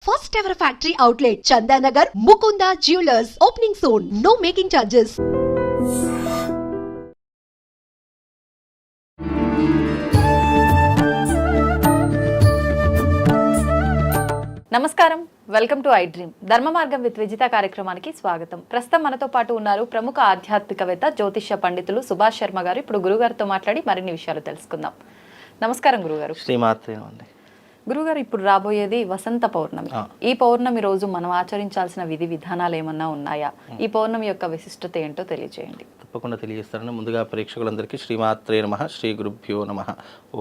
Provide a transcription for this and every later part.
First ever factory outlet, Chandanagar, Mukunda Jewelers, opening soon. No making charges. నమస్కారం, welcome to I dream. ధర్మ మార్గం with Vijitha కార్యక్రమానికి స్వాగతం. ప్రస్తుతం మనతో పాటు ఉన్నారు ప్రముఖ ఆధ్యాత్మికవేత్త జ్యోతిష్య పండితులు సుభాష్ శర్మ గారు. ఇప్పుడు గురుగారితో మాట్లాడి మరిన్ని విషయాలు తెలుసుకుందాం. నమస్కారం గురుగారు. గురుగారు, ఇప్పుడు రాబోయేది వసంత పౌర్ణమి. ఈ పౌర్ణమి రోజు మనం ఆచరించాల్సిన విధి విధానాలు ఏమన్నా ఉన్నాయా? ఈ పౌర్ణమి యొక్క విశిష్టత ఏంటో తెలియజేయండి. తప్పకుండా తెలియజేస్తారని ముందుగా ప్రేక్షకులందరికీ శ్రీమాత్రే నమః, శ్రీ గురుభ్యో నమః.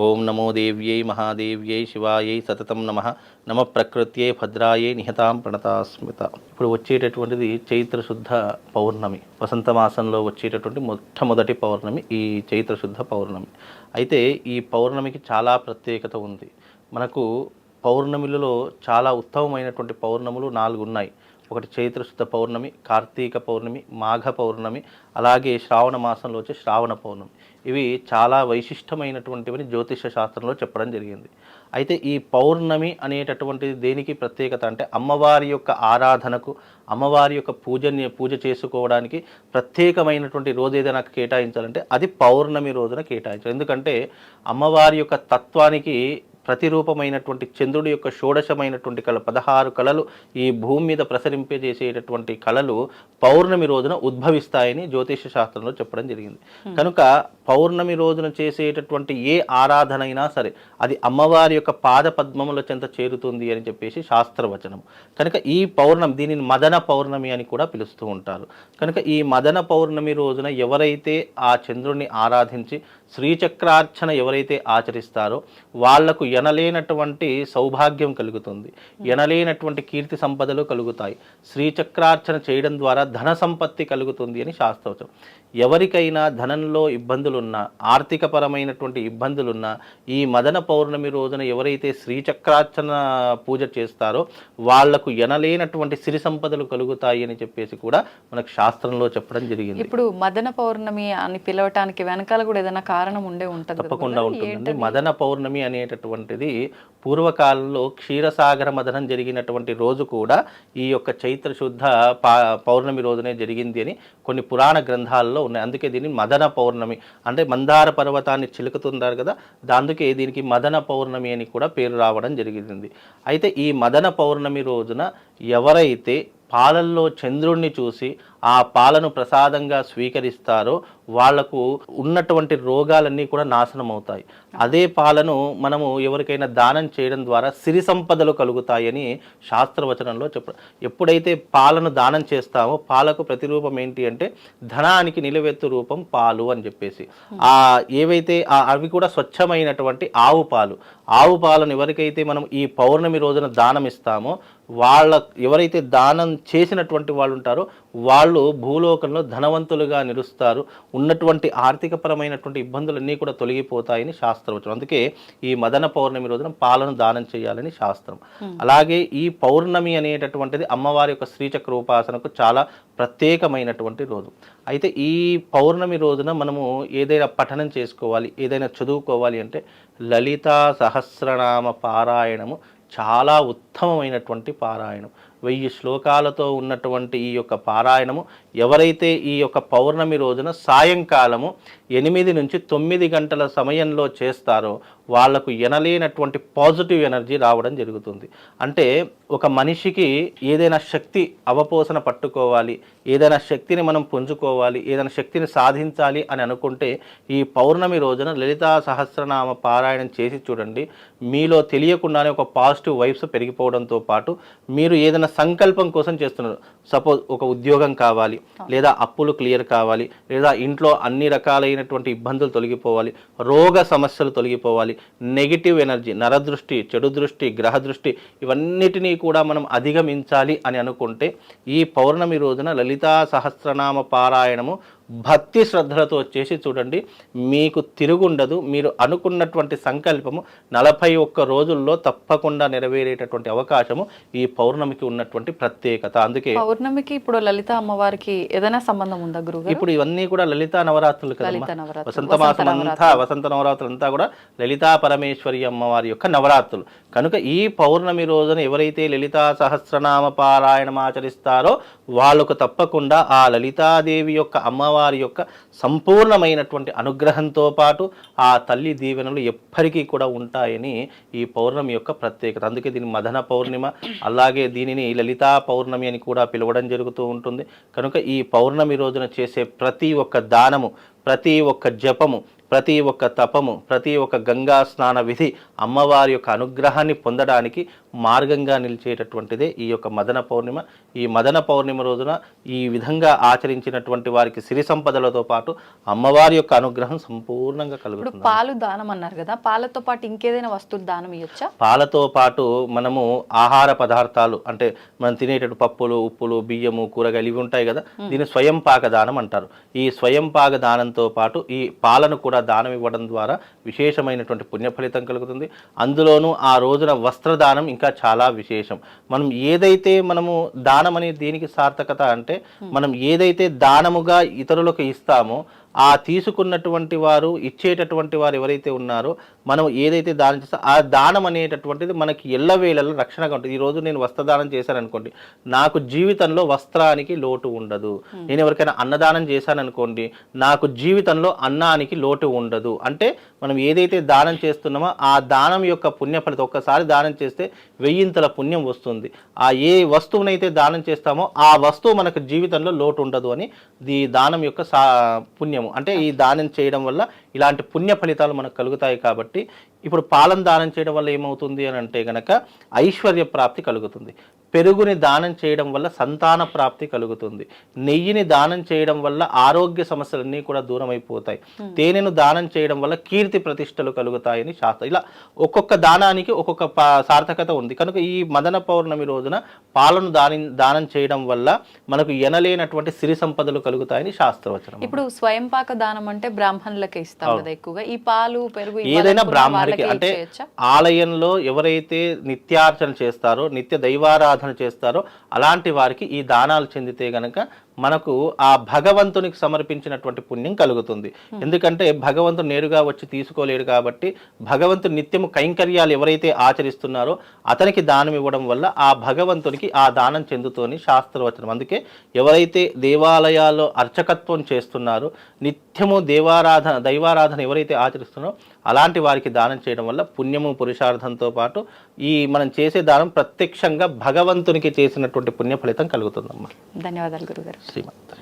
ఓం నమో దేవ్యై మహాదేవ్యై శివాయై సతతం నమః. నమ ప్రకృత్యై భద్రాయై నిహతాం ప్రణతాస్మిత. ఇప్పుడు వచ్చేటటువంటిది చైత్ర శుద్ధ పౌర్ణమి, వసంత మాసంలో వచ్చేటటువంటి మొట్టమొదటి పౌర్ణమి ఈ చైత్ర శుద్ధ పౌర్ణమి. అయితే ఈ పౌర్ణమికి చాలా ప్రత్యేకత ఉంది. మనకు పౌర్ణమిలలో చాలా ఉత్తమమైనటువంటి పౌర్ణములు 4 ఉన్నాయి. ఒకటి చైత్రశుద్ధ పౌర్ణమి, కార్తీక పౌర్ణమి, మాఘ పౌర్ణమి, అలాగే శ్రావణ మాసంలో వచ్చే శ్రావణ పౌర్ణమి. ఇవి చాలా వైశిష్టమైనటువంటివని జ్యోతిష శాస్త్రంలో చెప్పడం జరిగింది. అయితే ఈ పౌర్ణమి అనేటటువంటిది దేనికి ప్రత్యేకత అంటే అమ్మవారి యొక్క ఆరాధనకు, అమ్మవారి యొక్క పూజ చేసుకోవడానికి ప్రత్యేకమైనటువంటి రోజు ఏదైనా కేటాయించాలంటే అది పౌర్ణమి రోజున కేటాయించాలి. ఎందుకంటే అమ్మవారి యొక్క తత్వానికి ప్రతిరూపమైనటువంటి చంద్రుడి యొక్క షోడశమైనటువంటి కళ 16 కళలు ఈ భూమి మీద ప్రసరింపజేసేటటువంటి కళలు పౌర్ణమి రోజున ఉద్భవిస్తాయని జ్యోతిష శాస్త్రంలో చెప్పడం జరిగింది. కనుక పౌర్ణమి రోజున చేసేటటువంటి ఏ ఆరాధన అయినా సరే అది అమ్మవారి యొక్క పాద పద్మముల చెంత చేరుతుంది అని చెప్పేసి శాస్త్రవచనం. కనుక ఈ పౌర్ణమి, దీనిని మదన పౌర్ణమి అని కూడా పిలుస్తూ ఉంటారు. కనుక ఈ మదన పౌర్ణమి రోజున ఎవరైతే ఆ చంద్రుడిని ఆరాధించి శ్రీచక్రార్చన ఎవరైతే ఆచరిస్తారో వాళ్లకు ఎనలేనటువంటి సౌభాగ్యం కలుగుతుంది, ఎనలేనటువంటి కీర్తి సంపదలు కలుగుతాయి. శ్రీచక్రార్చన చేయడం ద్వారా ధన సంపత్తి కలుగుతుంది అని శాస్త్రవచనం. ఎవరికైనా ధనంలో ఇబ్బందులున్నా, ఆర్థికపరమైనటువంటి ఇబ్బందులున్నా ఈ మదన పౌర్ణమి రోజున ఎవరైతే శ్రీచక్రార్చన పూజ చేస్తారో వాళ్లకు ఎనలేనటువంటి సిరి సంపదలు కలుగుతాయి అని చెప్పేసి కూడా మనకు శాస్త్రంలో చెప్పడం జరిగింది. ఇప్పుడు మదన పౌర్ణమి అని పిలవటానికి వెనకాల కూడా ఏదైనా కారణం ఉండే ఉంటుంది? తప్పకుండా ఉంటుందండి. మదన పౌర్ణమి అనేటటువంటిది పూర్వకాలంలో క్షీరసాగర మదనం జరిగినటువంటి రోజు కూడా ఈ యొక్క చైత్ర శుద్ధ పౌర్ణమి రోజునే జరిగింది అని కొన్ని పురాణ గ్రంథాల్లో ఉన్నాయి. అందుకే దీన్ని మదన పౌర్ణమి అంటే మందార పర్వతాన్ని చిలుకుతున్నారు కదా, అందుకే దీనికి మదన పౌర్ణమి అని కూడా పేరు రావడం జరిగింది. అయితే ఈ మదన పౌర్ణమి రోజున ఎవరైతే పాలల్లో చంద్రుణ్ణి చూసి ఆ పాలను ప్రసాదంగా స్వీకరిస్తారో వాళ్లకు ఉన్నటువంటి రోగాలన్నీ కూడా నాశనం అవుతాయి. అదే పాలను మనము ఎవరికైనా దానం చేయడం ద్వారా సిరి సంపదలు కలుగుతాయని శాస్త్రవచనంలో ఎప్పుడైతే పాలను దానం చేస్తామో పాలకు ప్రతిరూపం ఏంటి అంటే ధనానికి నిలువెత్తు రూపం పాలు అని చెప్పేసి ఏవైతే అవి కూడా స్వచ్ఛమైనటువంటి ఆవు పాలు. ఆవు పాలను ఎవరికైతే మనం ఈ పౌర్ణమి రోజున దానం ఇస్తామో ఎవరైతే దానం చేసినటువంటి వాళ్ళు ఉంటారో వాళ్ళు భూలోకంలో ధనవంతులుగా నిలుస్తారు. ఉన్నటువంటి ఆర్థికపరమైనటువంటి ఇబ్బందులన్నీ కూడా తొలగిపోతాయని శాస్త్రవచనం. అందుకే ఈ మదన పౌర్ణమి రోజున పాలను దానం చేయాలని శాస్త్రం. అలాగే ఈ పౌర్ణమి అనేటటువంటిది అమ్మవారి యొక్క శ్రీచక్ర ఉపాసనకు చాలా ప్రత్యేకమైనటువంటి రోజు. అయితే ఈ పౌర్ణమి రోజున మనము ఏదైనా పఠనం చేసుకోవాలి, ఏదైనా చదువుకోవాలి అంటే లలితా సహస్రనామ పారాయణము చాలా ఉత్తమమైనటువంటి పారాయణం. 1000 శ్లోకాలతో ఉన్నటువంటి ఈ యొక్క పారాయణము ఎవరైతే ఈ యొక్క పౌర్ణమి రోజున సాయంకాలము 8 నుంచి 9 గంటల సమయంలో చేస్తారో వాళ్లకు ఎనలేనటువంటి పాజిటివ్ ఎనర్జీ రావడం జరుగుతుంది. అంటే ఒక మనిషికి ఏదైనా శక్తి అవపోసన పట్టుకోవాలి, ఏదైనా శక్తిని మనం పుంజుకోవాలి, ఏదైనా శక్తిని సాధించాలి అని అనుకుంటే ఈ పౌర్ణమి రోజున లలితా సహస్రనామ పారాయణం చేసి చూడండి. మీలో తెలియకుండానే ఒక పాజిటివ్ వైబ్స్ పెరిగిపోవడంతో పాటు మీరు ఏదైనా సంకల్పం కోసం చేస్తున్నారు. సపోజ్ ఒక ఉద్యోగం కావాలి, లేదా అప్పులు క్లియర్ కావాలి, లేదా ఇంట్లో అన్ని రకాలైనటువంటి ఇబ్బందులు తొలగిపోవాలి, రోగ సమస్యలు తొలగిపోవాలి, నెగిటివ్ ఎనర్జీ, నరదృష్టి, చెడు దృష్టి, గ్రహ దృష్టి ఇవన్నిటినీ కూడా మనం అధిగమించాలి అని అనుకుంటే ఈ పౌర్ణమి రోజున లలితా సహస్రనామ పారాయణము భక్తి శ్రద్ధలతో చేసి చూడండి, మీకు తిరుగుండదు. మీరు అనుకున్నటువంటి సంకల్పము 41 రోజుల్లో తప్పకుండా నెరవేరేటటువంటి అవకాశము ఈ పౌర్ణమికి ఉన్నటువంటి ప్రత్యేకత. అందుకే పౌర్ణమికి ఇప్పుడు లలిత అమ్మవారికి ఏదైనా సంబంధం ఉందా గురుగారు? ఇప్పుడు ఇవన్నీ కూడా లలితా నవరాత్రులు కదా, వసంత మాసం అంతా, వసంత నవరాత్రులు అంతా కూడా లలితా పరమేశ్వరి అమ్మవారి యొక్క నవరాత్రులు కనుక ఈ పౌర్ణమి రోజున ఎవరైతే లలితా సహస్రనామ పారాయణం ఆచరిస్తారో వాళ్ళకు తప్పకుండా ఆ లలితాదేవి యొక్క అమ్మవారి యొక్క సంపూర్ణమైనటువంటి అనుగ్రహంతో పాటు ఆ తల్లి దీవెనలు ఎప్పటికీ కూడా ఉంటాయని ఈ పౌర్ణమి యొక్క ప్రత్యేకత. అందుకే దీని మదన పౌర్ణిమ, అలాగే దీనిని లలితా పౌర్ణమి అని కూడా పిలవడం జరుగుతూ ఉంటుంది. కనుక ఈ పౌర్ణమి రోజున చేసే ప్రతి ఒక్క దానము, ప్రతి ఒక్క జపము, ప్రతి ఒక్క తపము, ప్రతి ఒక్క గంగా స్నాన విధి అమ్మవారి యొక్క అనుగ్రహాన్ని పొందడానికి మార్గంగా నిలిచేటటువంటిదే ఈ యొక్క మదన పౌర్ణిమ. ఈ మదన పౌర్ణిమ రోజున ఈ విధంగా ఆచరించినటువంటి వారికి సిరి సంపదలతో పాటు అమ్మవారి యొక్క అనుగ్రహం సంపూర్ణంగా కలుగుతుంది. పాలు దానం అన్నారు కదా, పాలతో పాటు ఇంకేదైనా వస్తువులు దానం ఇవ్వచ్చా? పాలతో పాటు మనము ఆహార పదార్థాలు అంటే మనం తినేటటువంటి పప్పులు, ఉప్పులు, బియ్యము, కూరగాయలు ఇవి ఉంటాయి కదా, దీన్ని స్వయం పాక దానం అంటారు. ఈ స్వయం పాక దానంతో పాటు ఈ పాలను కూడా దానం ఇవ్వడం ద్వారా విశేషమైనటువంటి పుణ్య ఫలితం కలుగుతుంది. అందులోనూ ఆ రోజున వస్త్రదానం ఇంకా చాలా విశేషం. మనం ఏదైతే మనము దానం అనే దీనికి సార్థకత అంటే మనం ఏదైతే దానముగా ఇతరులకు ఇస్తామో ఆ తీసుకున్నటువంటి వారు, ఇచ్చేటటువంటి వారు ఎవరైతే ఉన్నారో మనం ఏదైతే దానం చేస్తామో ఆ దానం అనేటటువంటిది మనకి ఎల్లవేళలో రక్షణగా ఉంటుంది. ఈరోజు నేను వస్త్రదానం చేశాను అనుకోండి, నాకు జీవితంలో వస్త్రానికి లోటు ఉండదు. నేను ఎవరికైనా అన్నదానం చేశాను అనుకోండి, నాకు జీవితంలో అన్నానికి లోటు ఉండదు. అంటే మనం ఏదైతే దానం చేస్తున్నామో ఆ దానం యొక్క పుణ్య ఫలితం, ఒక్కసారి దానం చేస్తే 1000 పుణ్యం వస్తుంది. ఆ ఏ వస్తువునైతే దానం చేస్తామో ఆ వస్తువు మనకు జీవితంలో లోటు ఉండదు అని ఈ దానం యొక్క పుణ్యము. అంటే ఈ దానం చేయడం వల్ల ఇలాంటి పుణ్య ఫలితాలు మనకు కలుగుతాయి. కాబట్టి ఇప్పుడు పాలను దానం చేయడం వల్ల ఏమవుతుంది అని అంటే గనక ఐశ్వర్య ప్రాప్తి కలుగుతుంది. పెరుగుని దానం చేయడం వల్ల సంతాన ప్రాప్తి కలుగుతుంది. నెయ్యిని దానం చేయడం వల్ల ఆరోగ్య సమస్యలన్నీ కూడా దూరం అయిపోతాయి. తేనెను దానం చేయడం వల్ల కీర్తి ప్రతిష్టలు కలుగుతాయని శాస్త్రం. ఇలా ఒక్కొక్క దానానికి ఒక్కొక్క సార్థకత ఉంది. కనుక ఈ మదన పౌర్ణమి రోజున పాలను దానం చేయడం వల్ల మనకు ఎనలేనటువంటి సిరి సంపదలు కలుగుతాయని శాస్త్రవచనం. ఇప్పుడు స్వయంపాక దానం అంటే బ్రాహ్మణులకే ఇస్తాం కదా ఎక్కువగా. ఈ పాలు, పెరుగు ఏదైనా బ్రాహ్మణుడికి అంటే ఆలయంలో ఎవరైతే నిత్యార్చన చేస్తారో, నిత్య దైవారాధన చేస్తారో అలాంటి వారికి ఈ దానాలు చెందితే గనక మనకు ఆ భగవంతునికి సమర్పించినటువంటి పుణ్యం కలుగుతుంది. ఎందుకంటే భగవంతుడు నేరుగా వచ్చి తీసుకోలేడు కాబట్టి భగవంతుడు నిత్యము కైంకర్యాలు ఎవరైతే ఆచరిస్తున్నారో అతనికి దానం ఇవ్వడం వల్ల ఆ భగవంతునికి ఆ దానం చెందుతోని శాస్త్రవచనం. అందుకే ఎవరైతే దేవాలయాల్లో అర్చకత్వం చేస్తున్నారో, నిత్యము దైవారాధన ఎవరైతే ఆచరిస్తున్నారో అలాంటి వారికి దానం చేయడం వల్ల పుణ్యము, పురుషార్థంతో పాటు ఈ మనం చేసే దానం ప్రత్యక్షంగా భగవంతునికి చేసినటువంటి పుణ్య ఫలితం కలుగుతుందమ్మా. ధన్యవాదాలు గురుగారు. శ్రీమంత్.